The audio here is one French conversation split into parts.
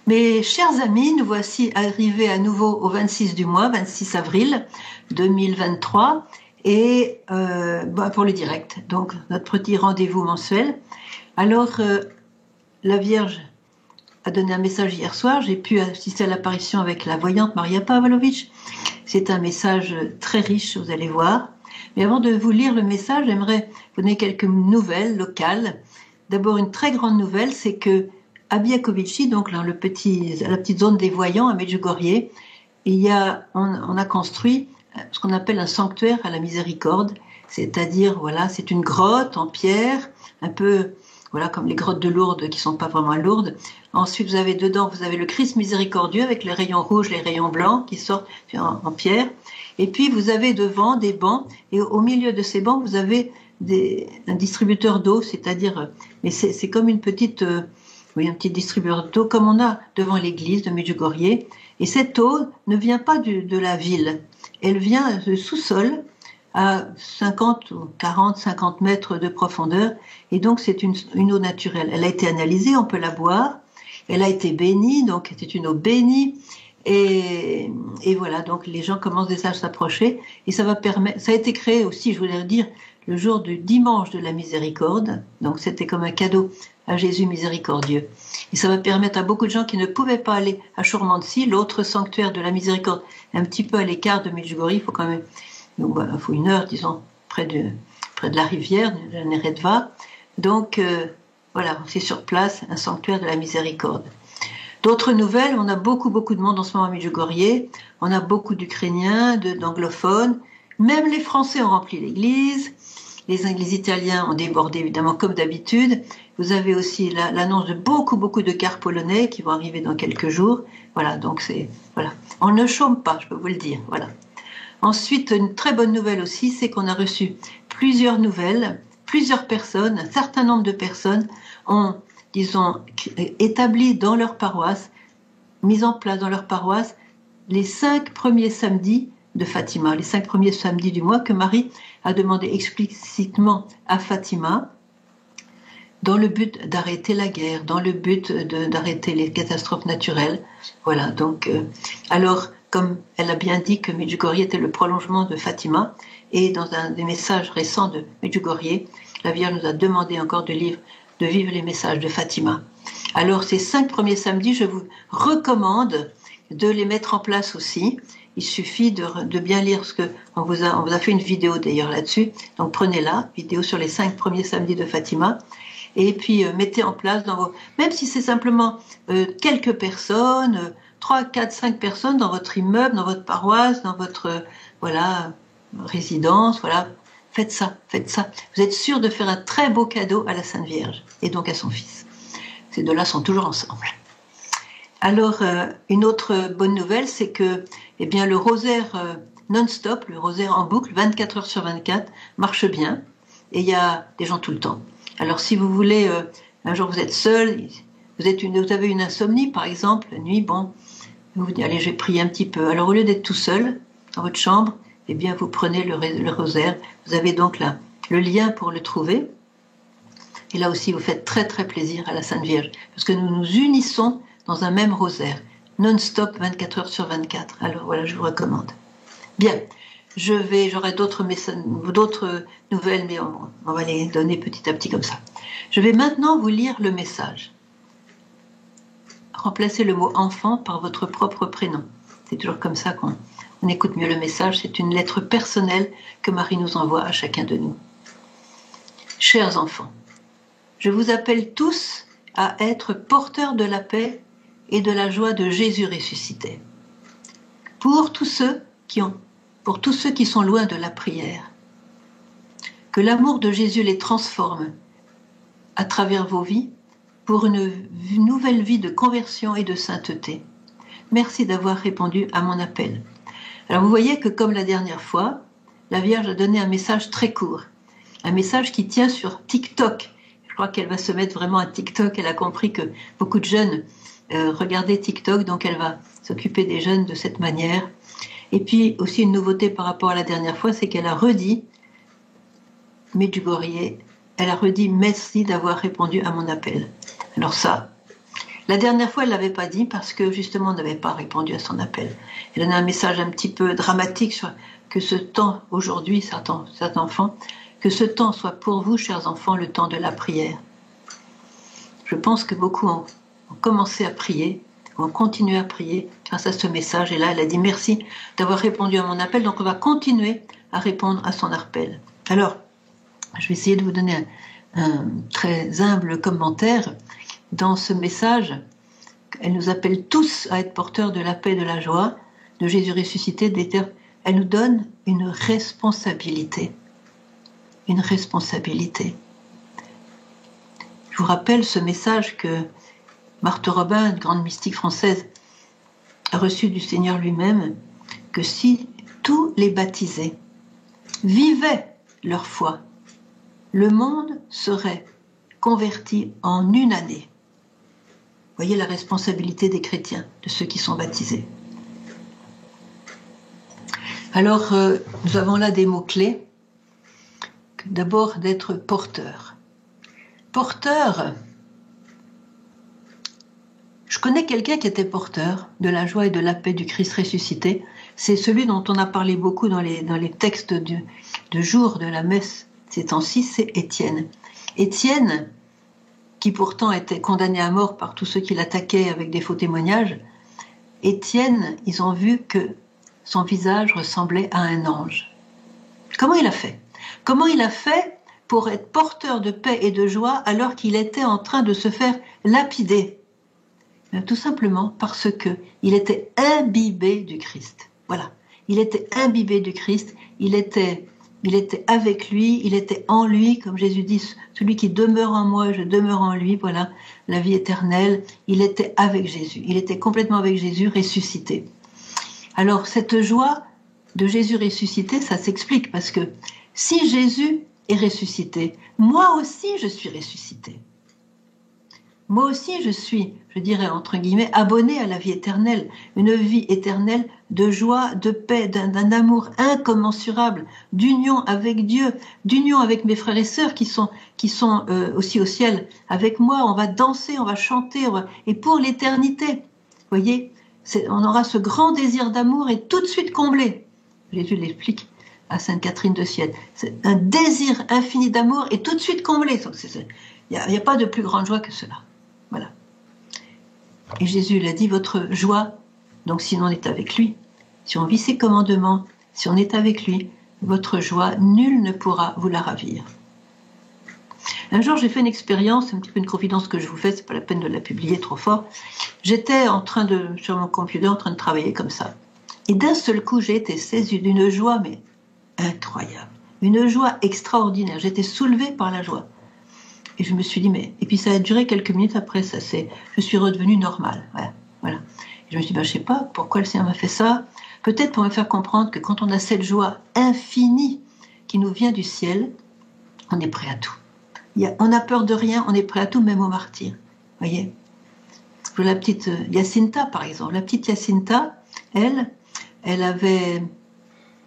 Mes chers amis, nous voici arrivés à nouveau au 26 du mois, 26 avril 2023, et pour le direct, donc notre petit rendez-vous mensuel. Alors, la Vierge a donné un message hier soir, j'ai pu assister à l'apparition avec la voyante Maria Pavlovitch. C'est un message très riche, vous allez voir. Mais avant de vous lire le message, j'aimerais vous donner quelques nouvelles locales. D'abord, une très grande nouvelle, c'est que à Biakovici, donc dans la petite zone des voyants à Medjugorje, on a construit ce qu'on appelle un sanctuaire à la miséricorde, c'est-à-dire c'est une grotte en pierre, un peu comme les grottes de Lourdes qui sont pas vraiment à Lourdes. Ensuite, vous avez le Christ miséricordieux avec les rayons rouges, les rayons blancs qui sortent en pierre. Et puis vous avez devant des bancs, et au milieu de ces bancs, vous avez un distributeur d'eau, c'est-à-dire, mais c'est comme un petit distributeur d'eau comme on a devant l'église de Medjugorje. Et cette eau ne vient pas de la ville, elle vient du sous-sol à 50 mètres de profondeur, et donc c'est une eau naturelle. Elle a été analysée, on peut la boire, elle a été bénie, donc c'est une eau bénie, et voilà, donc les gens commencent déjà à s'approcher, et ça a été créé aussi, je voulais dire, le jour du dimanche de la miséricorde, donc c'était comme un cadeau à Jésus miséricordieux. Et ça va permettre à beaucoup de gens qui ne pouvaient pas aller à Chormandsy, l'autre sanctuaire de la miséricorde, un petit peu à l'écart de Medjugorje, il faut quand même, faut une heure, disons, près de la rivière, de la Neretva. Donc, c'est sur place, un sanctuaire de la miséricorde. D'autres nouvelles, on a beaucoup de monde en ce moment à Medjugorje, on a beaucoup d'Ukrainiens, d'anglophones, même les Français ont rempli l'église, les Italiens ont débordé évidemment comme d'habitude. Vous avez aussi l'annonce de beaucoup de cars polonais qui vont arriver dans quelques jours. On ne chôme pas, je peux vous le dire. Voilà. Ensuite, une très bonne nouvelle aussi, c'est qu'on a reçu plusieurs nouvelles, plusieurs personnes, un certain nombre de personnes ont, établi dans leur paroisse, mis en place dans leur paroisse les 5 premiers samedis de Fatima, les 5 premiers samedis du mois que Marie a demandé explicitement à Fatima dans le but d'arrêter la guerre, dans le but d'arrêter les catastrophes naturelles. Voilà, donc, alors, comme elle a bien dit que Medjugorje était le prolongement de Fatima, et dans un des messages récents de Medjugorje, la Vierge nous a demandé encore de vivre les messages de Fatima. Alors, ces 5 premiers samedis, je vous recommande de les mettre en place aussi. Il suffit de bien lire on vous a fait une vidéo d'ailleurs là-dessus. Donc prenez-la, vidéo sur les 5 premiers samedis de Fatima. Et puis mettez en place même si c'est simplement quelques personnes, 3, 4, 5 personnes dans votre immeuble, dans votre paroisse, dans votre résidence, faites ça. Vous êtes sûr de faire un très beau cadeau à la Sainte Vierge et donc à son fils. Ces deux-là sont toujours ensemble. Alors, une autre bonne nouvelle, c'est que le rosaire non-stop, le rosaire en boucle, 24 heures sur 24, marche bien. Et il y a des gens tout le temps. Alors, si vous voulez, un jour vous êtes seul, vous avez une insomnie, par exemple, la nuit, vous dites, allez, je vais prier un petit peu. Alors, au lieu d'être tout seul dans votre chambre, vous prenez le rosaire. Vous avez donc là le lien pour le trouver. Et là aussi, vous faites très, très plaisir à la Sainte Vierge. Parce que nous nous unissons dans un même rosaire, non-stop, 24 heures sur 24. Alors voilà, je vous recommande. Bien, j'aurai d'autres nouvelles, mais on va les donner petit à petit comme ça. Je vais maintenant vous lire le message. Remplacez le mot enfant par votre propre prénom. C'est toujours comme ça qu'on écoute mieux le message. C'est une lettre personnelle que Marie nous envoie à chacun de nous. Chers enfants, je vous appelle tous à être porteurs de la paix et de la joie de Jésus ressuscité. Pour tous ceux qui sont loin de la prière, que l'amour de Jésus les transforme à travers vos vies pour une nouvelle vie de conversion et de sainteté. Merci d'avoir répondu à mon appel. Alors vous voyez que comme la dernière fois, la Vierge a donné un message très court, un message qui tient sur TikTok. Je crois qu'elle va se mettre vraiment à TikTok. Elle a compris que beaucoup de jeunes regardaient TikTok, donc elle va s'occuper des jeunes de cette manière. Et puis aussi une nouveauté par rapport à la dernière fois, c'est qu'elle a redit Medjugorje, elle a redit merci d'avoir répondu à mon appel. Alors ça, La dernière fois, elle ne l'avait pas dit parce que justement, on n'avait pas répondu à son appel. Elle donnait un message un petit peu dramatique sur que ce temps, aujourd'hui, cet enfant, que ce temps soit pour vous, chers enfants, le temps de la prière. Je pense que beaucoup ont commencé à prier, ont continué à prier grâce à ce message. Et là, elle a dit merci d'avoir répondu à mon appel. Donc, on va continuer à répondre à son appel. Alors, je vais essayer de vous donner un très humble commentaire. Dans ce message, elle nous appelle tous à être porteurs de la paix et de la joie, de Jésus ressuscité. Elle nous donne une responsabilité. Une responsabilité. Je vous rappelle ce message que Marthe Robin, une grande mystique française, a reçu du Seigneur lui-même, que si tous les baptisés vivaient leur foi, le monde serait converti en une année. Vous voyez la responsabilité des chrétiens, de ceux qui sont baptisés. Alors, nous avons là des mots-clés. D'abord, d'être porteur. Porteur, je connais quelqu'un qui était porteur de la joie et de la paix du Christ ressuscité. C'est celui dont on a parlé beaucoup dans les textes de jour de la messe ces temps-ci, c'est Étienne. Étienne, qui pourtant était condamné à mort par tous ceux qui l'attaquaient avec des faux témoignages, Étienne, ils ont vu que son visage ressemblait à un ange. Comment il a fait ? Comment il a fait pour être porteur de paix et de joie alors qu'il était en train de se faire lapider ? Tout simplement parce qu'il était imbibé du Christ. Voilà, il était imbibé du Christ, il était avec lui, il était en lui, comme Jésus dit, celui qui demeure en moi, je demeure en lui, voilà, la vie éternelle. Il était avec Jésus, il était complètement avec Jésus, ressuscité. Alors, cette joie de Jésus ressuscité, ça s'explique, parce que si Jésus est ressuscité, moi aussi je suis ressuscité. Moi aussi je suis, je dirais entre guillemets, abonné à la vie éternelle, une vie éternelle de joie, de paix, d'un amour incommensurable, d'union avec Dieu, d'union avec mes frères et sœurs qui sont aussi au ciel avec moi. On va danser, on va chanter, et pour l'éternité. Vous voyez, on aura ce grand désir d'amour et tout de suite comblé. Jésus l'explique à Sainte Catherine de Sienne. C'est un désir infini d'amour et tout de suite comblé. Il n'y a pas de plus grande joie que cela. Voilà. Et Jésus l'a dit, votre joie, donc si on est avec lui, si on vit ses commandements, si on est avec lui, votre joie, nul ne pourra vous la ravir. Un jour, j'ai fait une expérience, un petit peu une confidence que je vous fais, c'est pas la peine de la publier trop fort. J'étais sur mon computer, en train de travailler comme ça. Et d'un seul coup, j'ai été saisie d'une joie, mais incroyable. Une joie extraordinaire. J'étais soulevée par la joie. Et je me suis dit, et puis ça a duré quelques minutes après, je suis redevenue normale. Voilà. Et je me suis dit, je sais pas pourquoi le Seigneur m'a fait ça. Peut-être pour me faire comprendre que quand on a cette joie infinie qui nous vient du ciel, on est prêt à tout. On n'a peur de rien, on est prêt à tout, même au martyr. Vous voyez ? La petite Jacinta, par exemple. La petite Jacinta, elle avait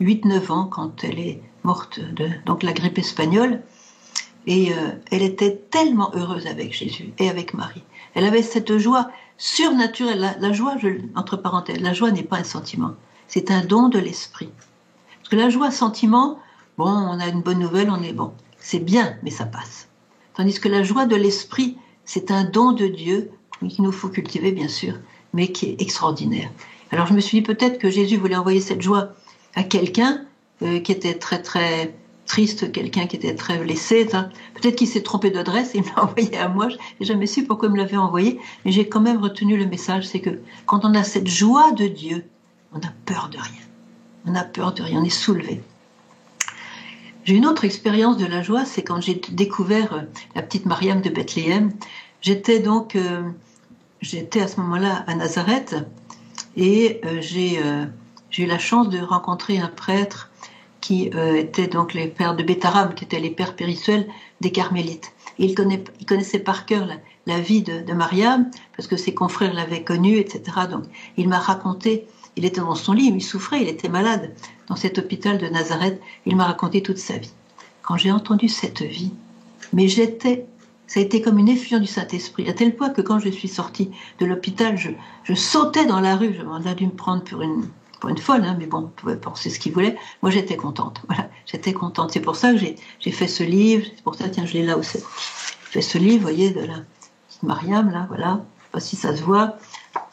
8-9 ans quand elle est morte de la grippe espagnole. Et elle était tellement heureuse avec Jésus et avec Marie. Elle avait cette joie surnaturelle. La joie, entre parenthèses, la joie n'est pas un sentiment. C'est un don de l'esprit. Parce que la joie, sentiment, on a une bonne nouvelle, on est bon. C'est bien, mais ça passe. Tandis que la joie de l'esprit, c'est un don de Dieu qu'il nous faut cultiver, bien sûr, mais qui est extraordinaire. Alors je me suis dit peut-être que Jésus voulait envoyer cette joie à quelqu'un qui était très très triste, quelqu'un qui était très blessé. Peut-être qu'il s'est trompé d'adresse et il me l'a envoyé à moi. Je n'ai jamais su pourquoi il me l'avait envoyé, mais j'ai quand même retenu le message, c'est que quand on a cette joie de Dieu, on n'a peur de rien. On n'a peur de rien, on est soulevé. J'ai une autre expérience de la joie, c'est quand j'ai découvert la petite Mariam de Bethléem. J'étais à ce moment-là à Nazareth et j'ai eu la chance de rencontrer un prêtre qui étaient donc les pères de Bétharam, qui étaient les pères périsseuls des Carmélites. Et il connaissait par cœur la vie de Mariam, parce que ses confrères l'avaient connue, etc. Donc il m'a raconté, il était dans son lit, il souffrait, il était malade dans cet hôpital de Nazareth, il m'a raconté toute sa vie. Quand j'ai entendu cette vie, mais ça a été comme une effusion du Saint-Esprit, à tel point que quand je suis sortie de l'hôpital, je sautais dans la rue. On a dû me prendre pour une folle, hein, mais bon, on pouvait penser ce qu'il voulait. Moi, j'étais contente. Voilà, j'étais contente. C'est pour ça que j'ai fait ce livre. C'est pour ça, tiens, je l'ai là aussi. J'ai fait ce livre, vous voyez, de la Mariam, là, voilà. Je ne sais pas si ça se voit.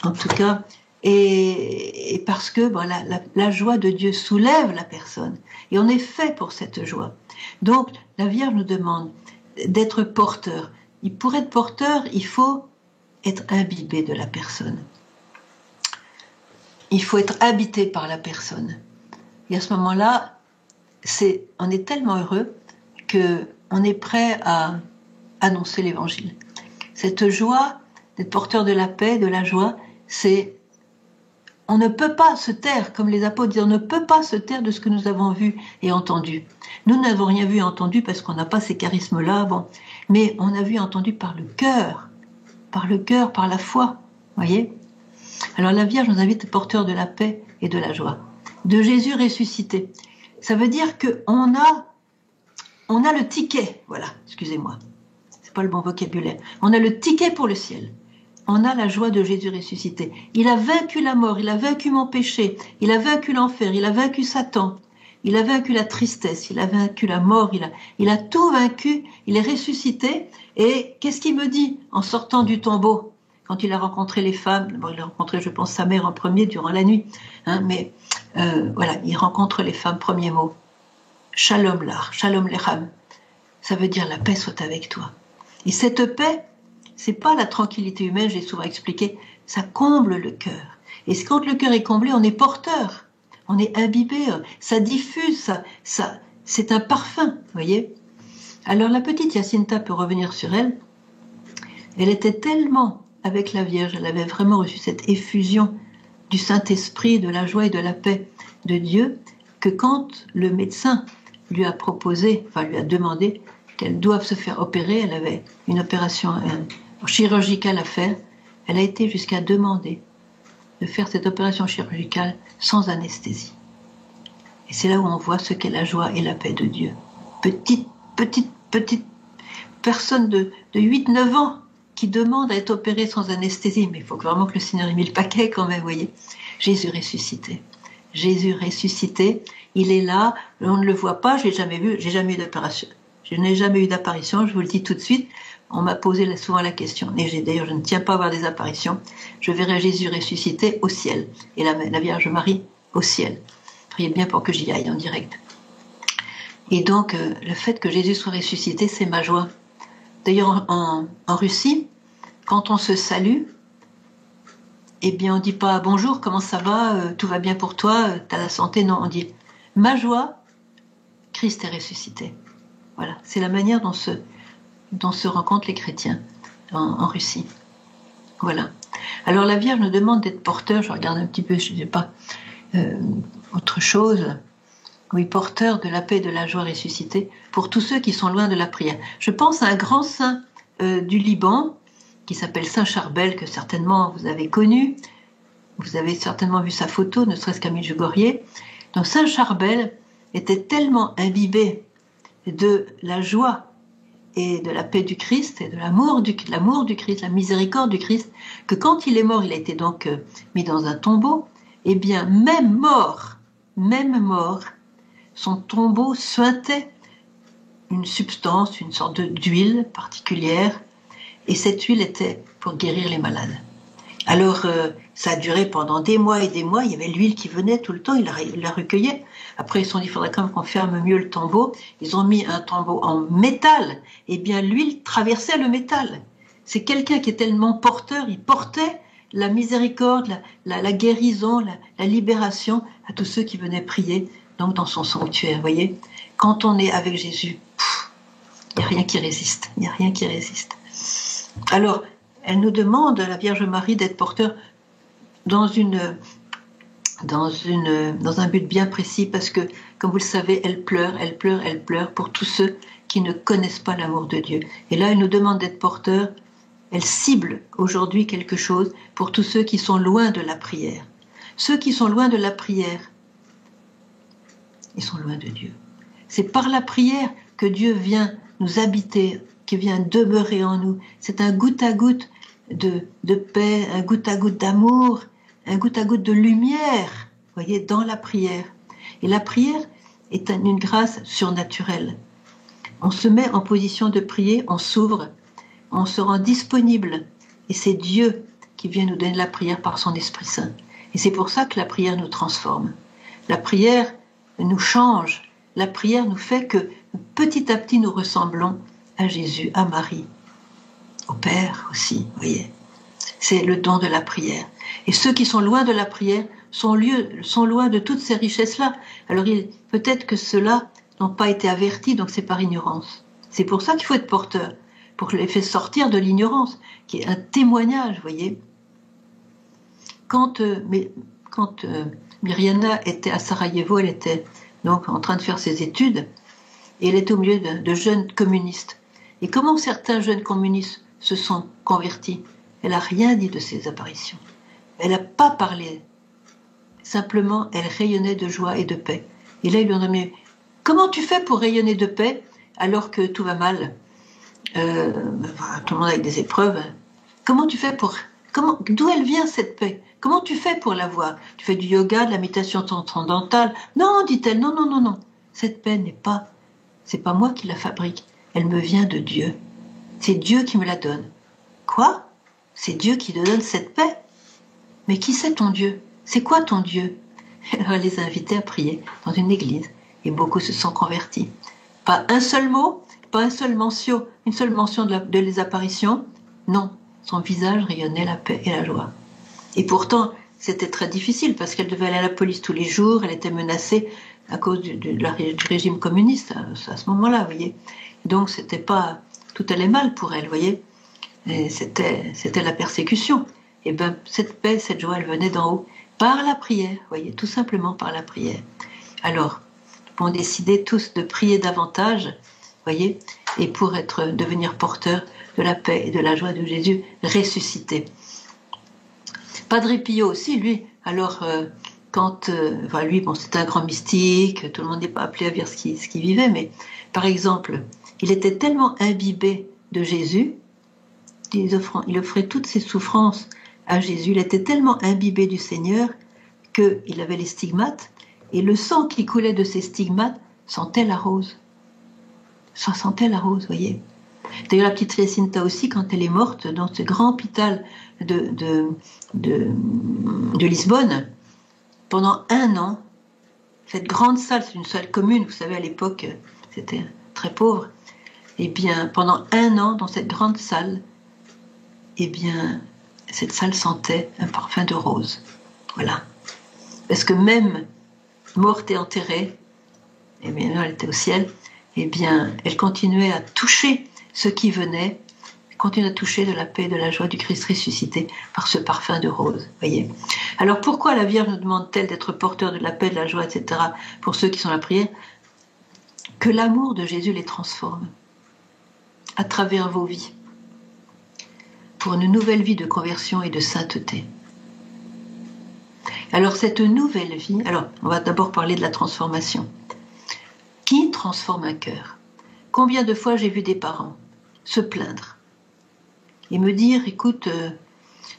En tout cas, et parce que bon, la joie de Dieu soulève la personne. Et on est fait pour cette joie. Donc, la Vierge nous demande d'être porteur. Pour être porteur, il faut être imbibé de la personne. Il faut être habité par la personne. Et à ce moment-là, on est tellement heureux qu'on est prêt à annoncer l'Évangile. Cette joie, d'être porteur de la paix, de la joie, on ne peut pas se taire, comme les apôtres disent, on ne peut pas se taire de ce que nous avons vu et entendu. Nous n'avons rien vu et entendu parce qu'on n'a pas ces charismes-là, bon. Mais on a vu et entendu par le cœur, par la foi, voyez. Alors la Vierge nous invite porteurs de la paix et de la joie, de Jésus ressuscité. Ça veut dire qu'on a le ticket, voilà, excusez-moi, c'est pas le bon vocabulaire. On a le ticket pour le ciel. On a la joie de Jésus ressuscité. Il a vaincu la mort, il a vaincu mon péché, il a vaincu l'enfer, il a vaincu Satan, il a vaincu la tristesse, il a vaincu la mort, il a tout vaincu, il est ressuscité. Et qu'est-ce qu'il me dit en sortant du tombeau, quand il a rencontré les femmes? Bon, il a rencontré, je pense, sa mère en premier durant la nuit, hein, mais voilà, il rencontre les femmes, premier mot. Shalom lach, shalom lechem. Ça veut dire la paix soit avec toi. Et cette paix, c'est pas la tranquillité humaine, j'ai souvent expliqué, ça comble le cœur. Et quand le cœur est comblé, on est porteur, on est imbibé, ça diffuse, c'est un parfum, vous voyez. Alors la petite Jacinta, peut revenir sur elle, elle était tellement avec la Vierge, elle avait vraiment reçu cette effusion du Saint-Esprit, de la joie et de la paix de Dieu, que quand le médecin lui a demandé qu'elle doive se faire opérer, elle avait une opération chirurgicale à faire, elle a été jusqu'à demander de faire cette opération chirurgicale sans anesthésie. Et c'est là où on voit ce qu'est la joie et la paix de Dieu. Petite personne de 8-9 ans qui demande à être opérée sans anesthésie, mais il faut vraiment que le Seigneur ait mis le paquet quand même, vous voyez. Jésus ressuscité. Jésus ressuscité, il est là, on ne le voit pas, je n'ai jamais eu d'opération. Je n'ai jamais eu d'apparition, je vous le dis tout de suite. On m'a posé souvent la question. Et d'ailleurs, je ne tiens pas à avoir des apparitions. Je verrai Jésus ressuscité au ciel. Et la Vierge Marie au ciel. Priez bien pour que j'y aille en direct. Et donc, le fait que Jésus soit ressuscité, c'est ma joie. D'ailleurs, en Russie, quand on se salue, eh bien, on ne dit pas « Bonjour, comment ça va? Tout va bien pour toi? T'as la santé ?» Non, on dit « Ma joie, Christ est ressuscité. » Voilà, c'est la manière dont se rencontrent les chrétiens en Russie. Voilà. Alors la Vierge nous demande d'être porteur, je regarde un petit peu, je ne sais pas, autre chose. Oui, porteur de la paix et de la joie ressuscitée pour tous ceux qui sont loin de la prière. Je pense à un grand saint du Liban qui s'appelle Saint Charbel, que certainement vous avez connu. Vous avez certainement vu sa photo, ne serait-ce qu'à Medjugorje. Donc Saint Charbel était tellement imbibé de la joie et de la paix du Christ et de l'amour du Christ, la miséricorde du Christ, que quand il est mort, il a été donc mis dans un tombeau, et bien même mort, son tombeau suintait une substance, une sorte d'huile particulière, et cette huile était pour guérir les malades. Alors, ça a duré pendant des mois et des mois, il y avait l'huile qui venait tout le temps, il la recueillait. Après, ils se sont dit, il faudrait quand même qu'on ferme mieux le tombeau. Ils ont mis un tombeau en métal, et bien l'huile traversait le métal. C'est quelqu'un qui est tellement porteur, il portait la miséricorde, la guérison, la libération à tous ceux qui venaient prier donc dans son sanctuaire, vous voyez. Quand on est avec Jésus, il n'y a rien qui résiste, il n'y a rien qui résiste. Alors, elle nous demande, la Vierge Marie, d'être porteur dans un but bien précis, parce que, comme vous le savez, elle pleure pour tous ceux qui ne connaissent pas l'amour de Dieu. Et là, elle nous demande d'être porteur, elle cible aujourd'hui quelque chose pour tous ceux qui sont loin de la prière. Ceux qui sont loin de la prière, ils sont loin de Dieu. C'est par la prière que Dieu vient nous habiter qui vient demeurer en nous. C'est un goutte à goutte de paix, un goutte à goutte d'amour, un goutte à goutte de lumière, vous voyez, dans la prière. Et la prière est une grâce surnaturelle. On se met en position de prier, on s'ouvre, on se rend disponible. Et c'est Dieu qui vient nous donner la prière par son Esprit Saint. Et c'est pour ça que la prière nous transforme. La prière nous change. La prière nous fait que petit à petit nous ressemblons à Jésus, à Marie, au Père aussi, vous voyez. C'est le don de la prière. Et ceux qui sont loin de la prière sont loin de toutes ces richesses-là. Alors peut-être que ceux-là n'ont pas été avertis, donc c'est par ignorance. C'est pour ça qu'il faut être porteur, pour les faire sortir de l'ignorance, qui est un témoignage, vous voyez. Quand Myriana était à Sarajevo, elle était donc en train de faire ses études, et elle était au milieu de jeunes communistes. Et comment certains jeunes communistes se sont convertis? Elle n'a rien dit de ces apparitions. Elle n'a pas parlé. Simplement, elle rayonnait de joie et de paix. Et là, ils lui ont demandé, comment tu fais pour rayonner de paix alors que tout va mal? Tout le monde a des épreuves. Comment tu fais d'où elle vient cette paix? Comment tu fais pour l'avoir? Tu fais du yoga, de la méditation transcendantale? Non, dit-elle, non. Cette paix c'est pas moi qui la fabrique. Elle me vient de Dieu. C'est Dieu qui me la donne. Quoi? C'est Dieu qui te donne cette paix? Mais qui c'est ton Dieu? C'est quoi ton Dieu? Alors elle les a invités à prier dans une église et beaucoup se sont convertis. Pas un seul mot, pas une seule mention de les apparitions. Non, son visage rayonnait la paix et la joie. Et pourtant, c'était très difficile parce qu'elle devait aller à la police tous les jours, elle était menacée à cause du régime communiste à ce moment-là, vous voyez. Donc c'était pas, tout allait mal pour elle, vous voyez. Et c'était la persécution. Et bien cette paix, cette joie, elle venait d'en haut par la prière, vous voyez, tout simplement par la prière. Alors, on décidait tous de prier davantage, vous voyez, et pour devenir porteur de la paix et de la joie de Jésus ressuscité. Padre Pio aussi, lui, alors lui, c'était un grand mystique, tout le monde n'est pas appelé à dire ce qu'il vivait, mais par exemple, il était tellement imbibé de Jésus, il offrait toutes ses souffrances à Jésus, il était tellement imbibé du Seigneur qu'il avait les stigmates, et le sang qui coulait de ces stigmates sentait la rose. Ça sentait la rose, vous voyez. D'ailleurs, la petite Jacinta aussi, quand elle est morte dans ce grand hôpital de Lisbonne, pendant 1 an, cette grande salle, c'est une salle commune, vous savez, à l'époque, c'était très pauvre, et bien, pendant 1 an, dans cette grande salle, et bien, cette salle sentait un parfum de rose. Voilà. Parce que même morte et enterrée, et bien, elle était au ciel, et bien, elle continuait à toucher ceux qui venaient, continuait à toucher de la paix et de la joie du Christ ressuscité par ce parfum de rose, voyez. Alors pourquoi la Vierge nous demande-t-elle d'être porteur de la paix, de la joie, etc., pour ceux qui sont à la prière? Que l'amour de Jésus les transforme à travers vos vies, pour une nouvelle vie de conversion et de sainteté. Alors cette nouvelle vie, alors on va d'abord parler de la transformation. Qui transforme un cœur? Combien de fois j'ai vu des parents se plaindre et me dire, écoute,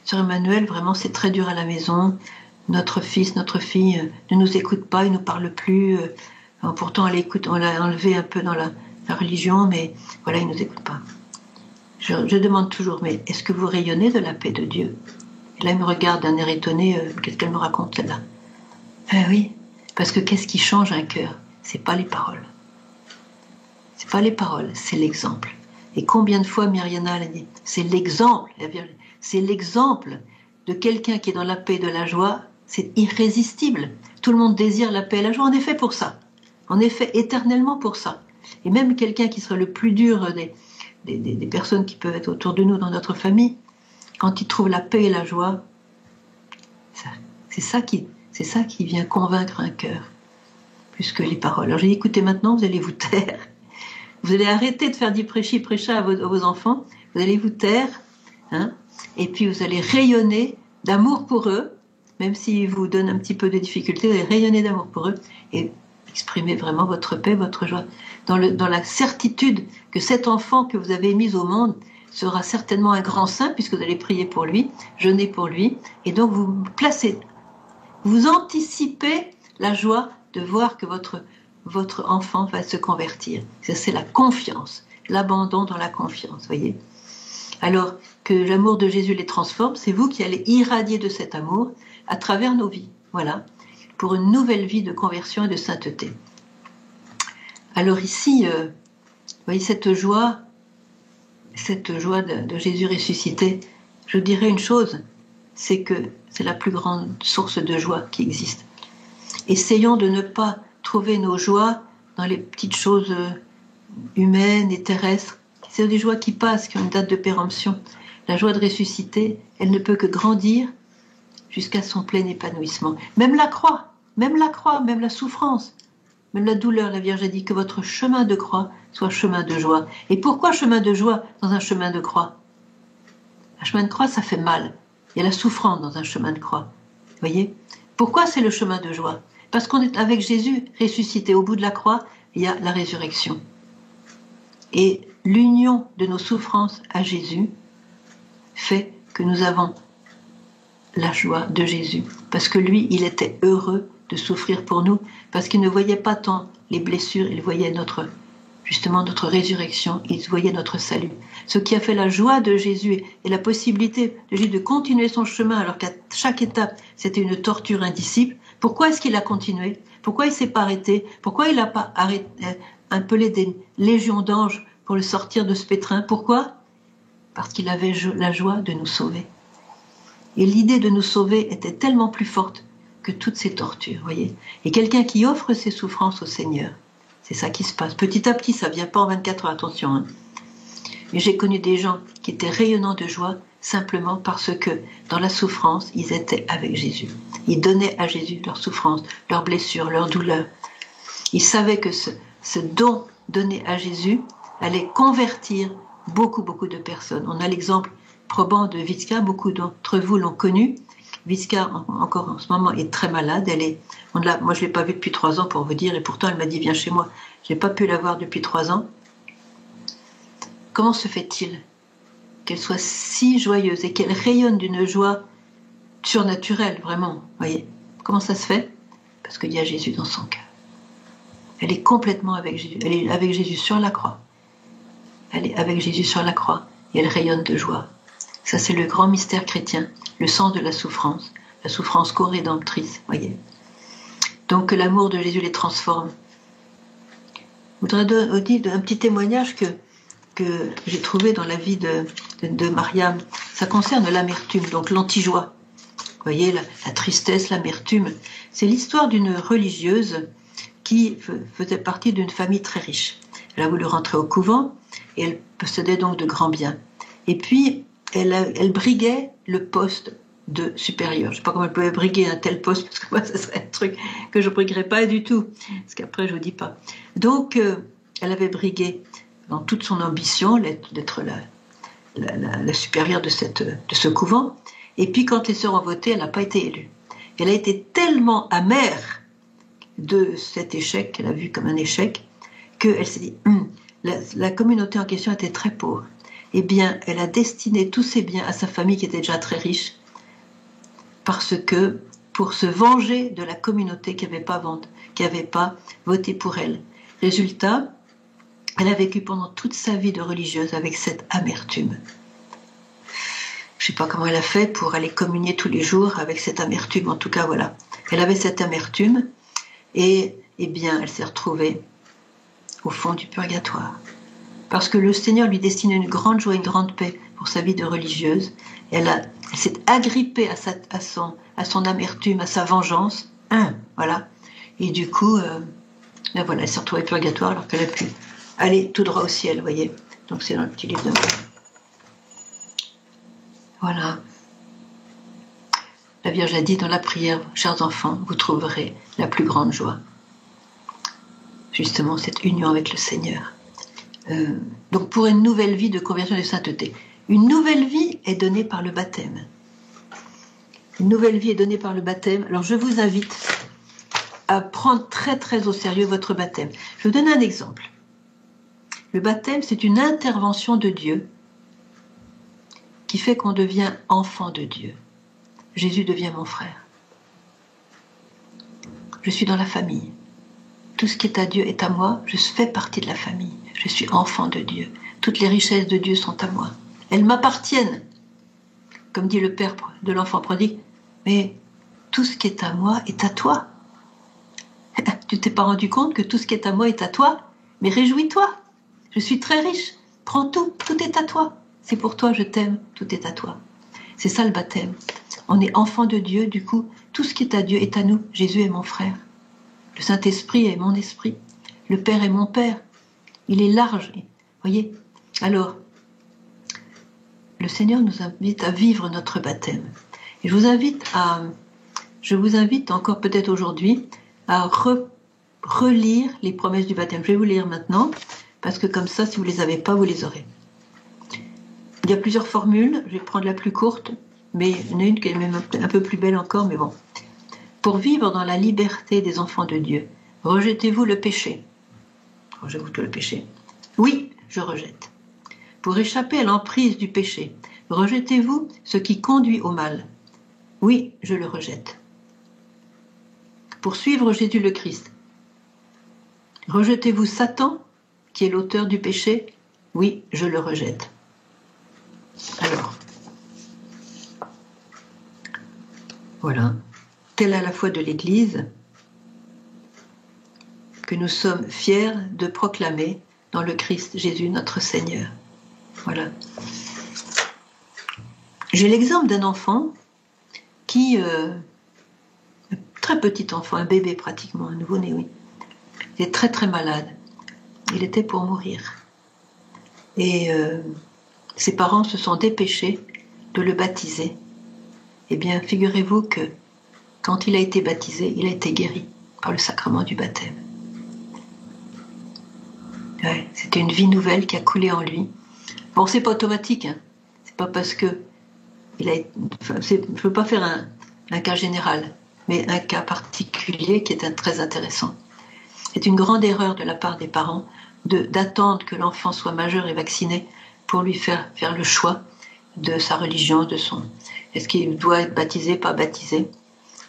Sœur Emmanuelle, vraiment c'est très dur à la maison, notre fils, notre fille ne nous écoute pas, il ne nous parle plus, pourtant on l'a enlevé un peu dans la religion, mais voilà, il ne nous écoute pas. Je demande toujours, mais est-ce que vous rayonnez de la paix de Dieu? Et là, il me regarde d'un air étonné, qu'est-ce qu'elle me raconte celle-là? Oui, parce que qu'est-ce qui change un cœur? C'est pas les paroles. C'est pas les paroles, c'est l'exemple. Et combien de fois Myriana l'a dit, c'est l'exemple de quelqu'un qui est dans la paix et de la joie, c'est irrésistible. Tout le monde désire la paix et la joie, on est fait pour ça. On est fait éternellement pour ça. Et même quelqu'un qui serait le plus dur des personnes qui peuvent être autour de nous dans notre famille, quand il trouve la paix et la joie, c'est ça qui vient convaincre un cœur, plus que les paroles. Alors j'ai dit, écoutez, maintenant vous allez vous taire. Vous allez arrêter de faire du prêcha à vos enfants, vous allez vous taire, hein, et puis vous allez rayonner d'amour pour eux, même s'ils vous donnent un petit peu de difficulté, vous allez rayonner d'amour pour eux, et Exprimez vraiment votre paix, votre joie, dans la certitude que cet enfant que vous avez mis au monde sera certainement un grand saint, puisque vous allez prier pour lui, jeûner pour lui, et donc vous placez, vous anticipez la joie de voir que votre enfant va se convertir. Ça, c'est la confiance, l'abandon dans la confiance, voyez. Alors que l'amour de Jésus les transforme, c'est vous qui allez irradier de cet amour à travers nos vies, voilà, pour une nouvelle vie de conversion et de sainteté. Alors ici, vous voyez cette joie de Jésus ressuscité, je dirais une chose, c'est que c'est la plus grande source de joie qui existe. Essayons de ne pas trouver nos joies dans les petites choses humaines et terrestres. C'est des joies qui passent, qui ont une date de péremption. La joie de ressusciter, elle ne peut que grandir jusqu'à son plein épanouissement. Même la croix, même la souffrance, même la douleur, la Vierge a dit que votre chemin de croix soit chemin de joie. Et pourquoi chemin de joie dans un chemin de croix? Un chemin de croix, ça fait mal. Il y a la souffrance dans un chemin de croix. Vous voyez? Pourquoi c'est le chemin de joie? Parce qu'on est avec Jésus ressuscité. Au bout de la croix, il y a la résurrection. Et l'union de nos souffrances à Jésus fait que nous avons la joie de Jésus. Parce que lui, il était heureux de souffrir pour nous, parce qu'il ne voyait pas tant les blessures, il voyait justement notre résurrection, il voyait notre salut. Ce qui a fait la joie de Jésus et la possibilité de Jésus de continuer son chemin alors qu'à chaque étape, c'était une torture indicible. Pourquoi est-ce qu'il a continué? Pourquoi il ne s'est pas arrêté? Pourquoi il n'a pas appelé des légions d'anges pour le sortir de ce pétrin? Pourquoi? Parce qu'il avait la joie de nous sauver. Et l'idée de nous sauver était tellement plus forte que toutes ces tortures, voyez. Et quelqu'un qui offre ses souffrances au Seigneur, c'est ça qui se passe. Petit à petit, ça ne vient pas en 24 heures, attention. Hein. Mais j'ai connu des gens qui étaient rayonnants de joie simplement parce que dans la souffrance, ils étaient avec Jésus. Ils donnaient à Jésus leurs souffrances, leurs blessures, leurs douleurs. Ils savaient que ce don donné à Jésus allait convertir beaucoup de personnes. On a l'exemple probant de Vitska, beaucoup d'entre vous l'ont connu. Vitska, encore en ce moment, est très malade. Moi, je ne l'ai pas vue depuis 3 ans, pour vous dire, et pourtant, elle m'a dit, viens chez moi. Je n'ai pas pu la voir depuis 3 ans. Comment se fait-il qu'elle soit si joyeuse et qu'elle rayonne d'une joie surnaturelle, vraiment, voyez? Comment ça se fait? Parce qu'il y a Jésus dans son cœur. Elle est complètement avec Jésus. Elle est avec Jésus sur la croix. Elle est avec Jésus sur la croix et elle rayonne de joie. Ça, c'est le grand mystère chrétien, le sens de la souffrance co-rédemptrice, voyez. Donc, l'amour de Jésus les transforme. Je voudrais dire un petit témoignage que j'ai trouvé dans la vie de Mariam. Ça concerne l'amertume, donc l'anti-joie. Vous voyez, la tristesse, l'amertume. C'est l'histoire d'une religieuse qui faisait partie d'une famille très riche. Elle a voulu rentrer au couvent et elle possédait donc de grands biens. Et puis, elle briguait le poste de supérieur. Je ne sais pas comment elle pouvait briguer un tel poste, parce que moi, ce serait un truc que je ne briguerais pas du tout. Parce qu'après, je ne vous dis pas. Donc, elle avait brigué dans toute son ambition d'être la supérieure de ce couvent. Et puis, quand les sœurs ont voté, elle n'a pas été élue. Elle a été tellement amère de cet échec, qu'elle a vu comme un échec, qu'elle s'est dit, la communauté en question était très pauvre. Eh bien, elle a destiné tous ses biens à sa famille qui était déjà très riche, parce que, pour se venger de la communauté qui n'avait pas voté pour elle. Résultat, elle a vécu pendant toute sa vie de religieuse avec cette amertume. Je ne sais pas comment elle a fait pour aller communier tous les jours avec cette amertume. En tout cas, voilà. Elle avait cette amertume et, eh bien, elle s'est retrouvée au fond du purgatoire. Parce que le Seigneur lui destinait une grande joie, une grande paix pour sa vie de religieuse. Elle s'est agrippée à son amertume, à sa vengeance. Voilà. Et du coup, là, voilà, elle s'est retrouvée au purgatoire alors qu'elle a pu aller tout droit au ciel, vous voyez. Donc c'est dans le petit livre de moi. Voilà. La Vierge a dit dans la prière, chers enfants, vous trouverez la plus grande joie. Justement, cette union avec le Seigneur. Donc pour une nouvelle vie de conversion et de sainteté. Une nouvelle vie est donnée par le baptême. Une nouvelle vie est donnée par le baptême. Alors je vous invite à prendre très très au sérieux votre baptême. Je vous donne un exemple. Le baptême, c'est une intervention de Dieu qui fait qu'on devient enfant de Dieu. Jésus devient mon frère. Je suis dans la famille. Tout ce qui est à Dieu est à moi. Je fais partie de la famille. Je suis enfant de Dieu. Toutes les richesses de Dieu sont à moi. Elles m'appartiennent. Comme dit le père de l'enfant prodigue, mais tout ce qui est à moi est à toi. Tu t'es pas rendu compte que tout ce qui est à moi est à toi? Mais réjouis-toi. Je suis très riche. Prends tout. Tout est à toi. C'est pour toi, je t'aime. Tout est à toi. C'est ça le baptême. On est enfant de Dieu, du coup, tout ce qui est à Dieu est à nous. Jésus est mon frère. Le Saint-Esprit est mon esprit. Le Père est mon Père. Il est large. Voyez? Alors, le Seigneur nous invite à vivre notre baptême. Et je vous invite encore peut-être aujourd'hui à relire les promesses du baptême. Je vais vous lire maintenant, parce que comme ça, si vous ne les avez pas, vous les aurez. Il y a plusieurs formules, je vais prendre la plus courte, mais il y en a une qui est même un peu plus belle encore, mais bon. Pour vivre dans la liberté des enfants de Dieu, rejetez-vous le péché. Rejetez-vous le péché. Oui, je rejette. Pour échapper à l'emprise du péché, rejetez-vous ce qui conduit au mal. Oui, je le rejette. Pour suivre Jésus le Christ, rejetez-vous Satan, qui est l'auteur du péché. Oui, je le rejette. Alors, voilà, telle est la foi de l'Église que nous sommes fiers de proclamer dans le Christ Jésus notre Seigneur. Voilà. J'ai l'exemple d'un enfant qui, un très petit enfant, un bébé pratiquement, un nouveau-né, oui, il est très très malade. Il était pour mourir. Et ses parents se sont dépêchés de le baptiser. Eh bien, figurez-vous que quand il a été baptisé, il a été guéri par le sacrement du baptême. Ouais, c'était une vie nouvelle qui a coulé en lui. Bon, c'est pas automatique, hein. C'est pas parce que je ne peux pas faire un cas général, mais un cas particulier qui est très intéressant. C'est une grande erreur de la part des parents d'attendre que l'enfant soit majeur et vacciné pour lui faire le choix de sa religion, est-ce qu'il doit être baptisé, pas baptisé.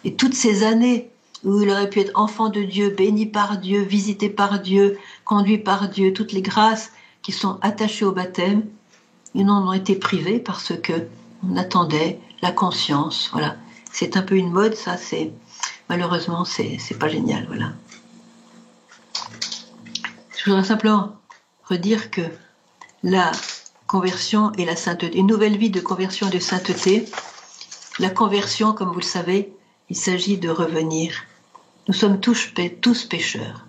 Et toutes ces années où il aurait pu être enfant de Dieu, béni par Dieu, visité par Dieu, conduit par Dieu, toutes les grâces qui sont attachées au baptême, ils en ont été privés parce que on attendait la conscience. Voilà, c'est un peu une mode, ça. Malheureusement, c'est pas génial. Voilà. Je voudrais simplement redire que la conversion et la sainteté, une nouvelle vie de conversion et de sainteté, la conversion, comme vous le savez, il s'agit de revenir. Nous sommes tous pécheurs.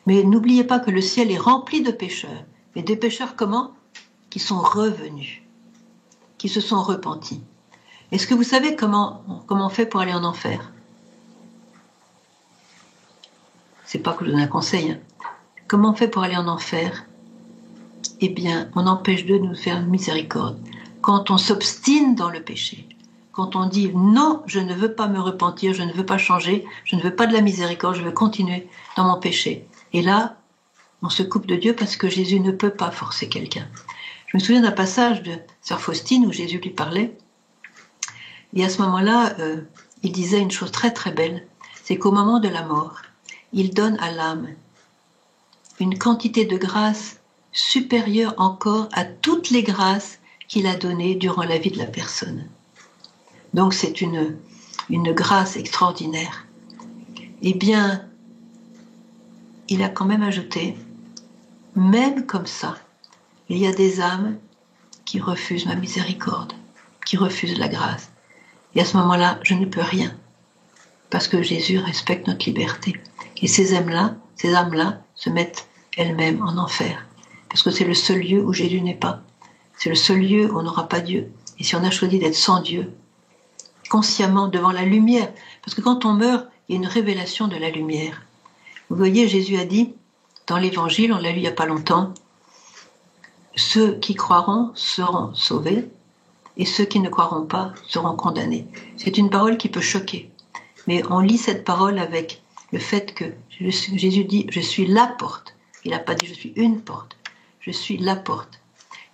Mais n'oubliez pas que le ciel est rempli de pécheurs. Mais des pécheurs comment? Qui sont revenus, qui se sont repentis. Est-ce que vous savez comment on fait pour aller en enfer? C'est pas que je donne un conseil, hein. Comment on fait pour aller en enfer? Eh bien, on empêche Dieu de nous faire miséricorde. Quand on s'obstine dans le péché, quand on dit non, je ne veux pas me repentir, je ne veux pas changer, je ne veux pas de la miséricorde, je veux continuer dans mon péché. Et là, on se coupe de Dieu parce que Jésus ne peut pas forcer quelqu'un. Je me souviens d'un passage de Sœur Faustine où Jésus lui parlait. Et à ce moment-là, il disait une chose très très belle, c'est qu'au moment de la mort, il donne à l'âme une quantité de grâce supérieure encore à toutes les grâces qu'il a données durant la vie de la personne. Donc c'est une grâce extraordinaire. Eh bien, il a quand même ajouté, même comme ça, il y a des âmes qui refusent ma miséricorde, qui refusent la grâce. Et à ce moment-là, je ne peux rien, parce que Jésus respecte notre liberté. Et ces âmes-là se mettent elles-mêmes en enfer, parce que c'est le seul lieu où Jésus n'est pas. C'est le seul lieu où on n'aura pas Dieu. Et si on a choisi d'être sans Dieu, consciemment devant la lumière, parce que quand on meurt, il y a une révélation de la lumière. Vous voyez, Jésus a dit, dans l'Évangile, on l'a lu il n'y a pas longtemps, ceux qui croiront seront sauvés, et ceux qui ne croiront pas seront condamnés. C'est une parole qui peut choquer, mais on lit cette parole avec Le fait que Jésus dit, je suis la porte. Il n'a pas dit, je suis une porte. Je suis la porte.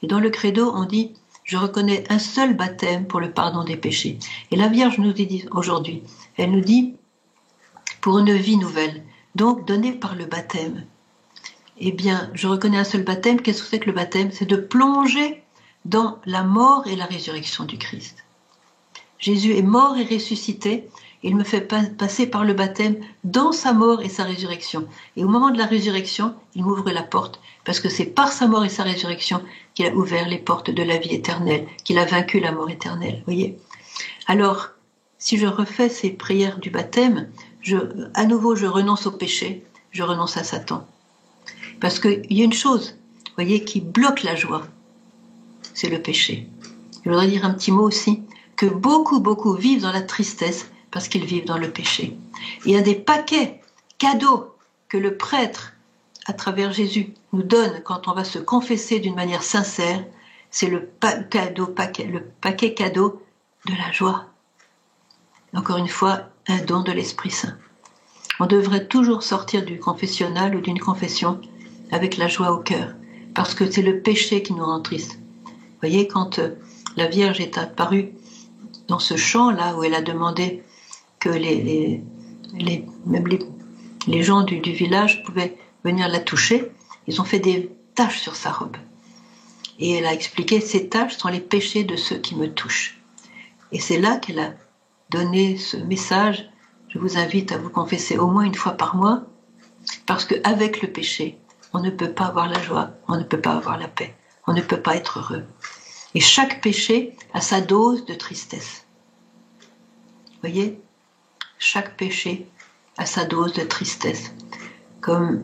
Et dans le credo, on dit, je reconnais un seul baptême pour le pardon des péchés. Et la Vierge nous dit aujourd'hui, elle nous dit, pour une vie nouvelle, donc donnée par le baptême. Eh bien, je reconnais un seul baptême. Qu'est-ce que c'est que le baptême? C'est de plonger dans la mort et la résurrection du Christ. Jésus est mort et ressuscité. Il me fait passer par le baptême dans sa mort et sa résurrection. Et au moment de la résurrection, il m'ouvre la porte, parce que c'est par sa mort et sa résurrection qu'il a ouvert les portes de la vie éternelle, qu'il a vaincu la mort éternelle. Voyez. Alors, si je refais ces prières du baptême, à nouveau, je renonce au péché, je renonce à Satan. Parce qu'il y a une chose, voyez, qui bloque la joie, c'est le péché. Je voudrais dire un petit mot aussi, que beaucoup vivent dans la tristesse parce qu'ils vivent dans le péché. Il y a des paquets, cadeaux, que le prêtre, à travers Jésus, nous donne quand on va se confesser d'une manière sincère, c'est le paquet cadeau de la joie. Encore une fois, un don de l'Esprit Saint. On devrait toujours sortir du confessionnal ou d'une confession avec la joie au cœur, parce que c'est le péché qui nous rend tristes. Vous voyez, quand la Vierge est apparue dans ce chant-là, où elle a demandé que même les gens du village pouvaient venir la toucher, ils ont fait des taches sur sa robe. Et elle a expliqué, ces taches sont les péchés de ceux qui me touchent. Et c'est là qu'elle a donné ce message, je vous invite à vous confesser au moins une fois par mois, parce qu'avec le péché, on ne peut pas avoir la joie, on ne peut pas avoir la paix, on ne peut pas être heureux. Et chaque péché a sa dose de tristesse. Vous voyez, chaque péché a sa dose de tristesse. Comme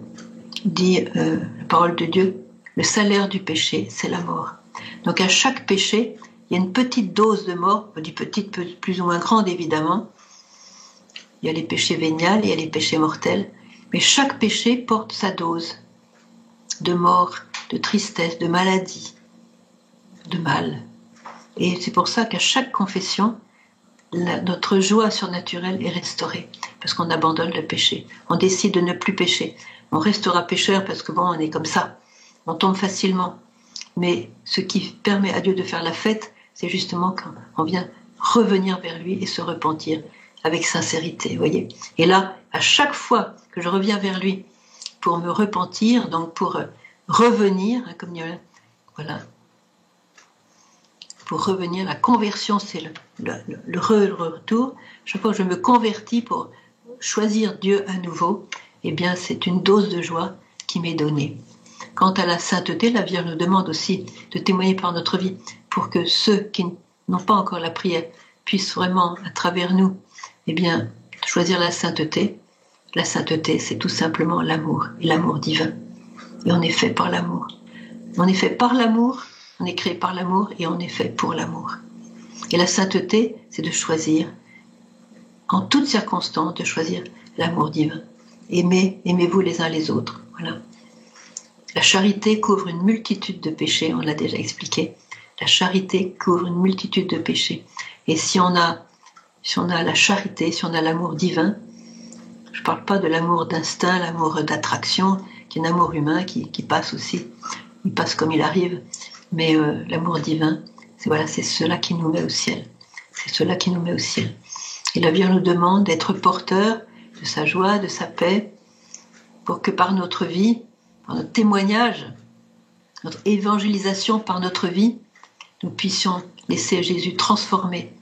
dit la parole de Dieu, le salaire du péché, c'est la mort. Donc à chaque péché, il y a une petite dose de mort, on dit petite, plus ou moins grande évidemment. Il y a les péchés vénials, il y a les péchés mortels, mais chaque péché porte sa dose de mort, de tristesse, de maladie, de mal. Et c'est pour ça qu'à chaque confession, notre joie surnaturelle est restaurée, parce qu'on abandonne le péché. On décide de ne plus pécher. On restera pécheur parce que bon, on est comme ça. On tombe facilement. Mais ce qui permet à Dieu de faire la fête, c'est justement quand on vient revenir vers lui et se repentir avec sincérité, vous voyez. Et là, à chaque fois que je reviens vers lui pour me repentir, donc pour revenir, comme il y a, voilà, pour revenir, la conversion, c'est le retour. Chaque fois que je me convertis pour choisir Dieu à nouveau, eh bien, c'est une dose de joie qui m'est donnée. Quant à la sainteté, la Vierge nous demande aussi de témoigner par notre vie pour que ceux qui n'ont pas encore la prière puissent vraiment, à travers nous, eh bien, choisir la sainteté. La sainteté, c'est tout simplement l'amour, et l'amour divin. Et on est fait par l'amour. On est fait par l'amour, on est créé par l'amour, et on est fait pour l'amour. Et la sainteté, c'est de choisir, en toutes circonstances, de choisir l'amour divin. Aimez-vous les uns les autres. Voilà. La charité couvre une multitude de péchés, on l'a déjà expliqué. La charité couvre une multitude de péchés. Et si on a la charité, si on a l'amour divin, je ne parle pas de l'amour d'instinct, l'amour d'attraction, qui est un amour humain qui passe aussi, il passe comme il arrive, mais l'amour divin, c'est cela qui nous met au ciel. C'est cela qui nous met au ciel. Et la Vierge nous demande d'être porteurs de sa joie, de sa paix, pour que par notre vie, par notre témoignage, notre évangélisation par notre vie, nous puissions laisser Jésus transformer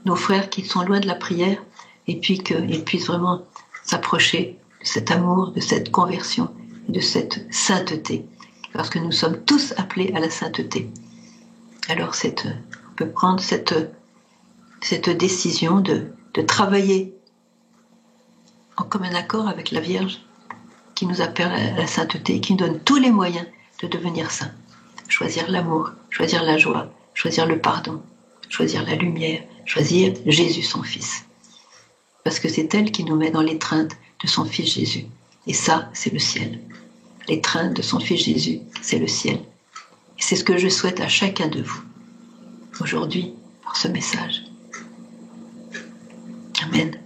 nos frères qui sont loin de la prière, et puis qu'ils puissent vraiment s'approcher de cet amour, de cette conversion, de cette sainteté, parce que nous sommes tous appelés à la sainteté. Alors on peut prendre cette décision de travailler en commun accord avec la Vierge, qui nous appelle à la sainteté, qui nous donne tous les moyens de devenir saints. Choisir l'amour, choisir la joie, choisir le pardon, choisir la lumière, choisir Jésus son Fils. Parce que c'est elle qui nous met dans l'étreinte de son Fils Jésus. Et ça, c'est le ciel. L'étreinte de son Fils Jésus, c'est le ciel. Et c'est ce que je souhaite à chacun de vous, aujourd'hui, par ce message. Amen.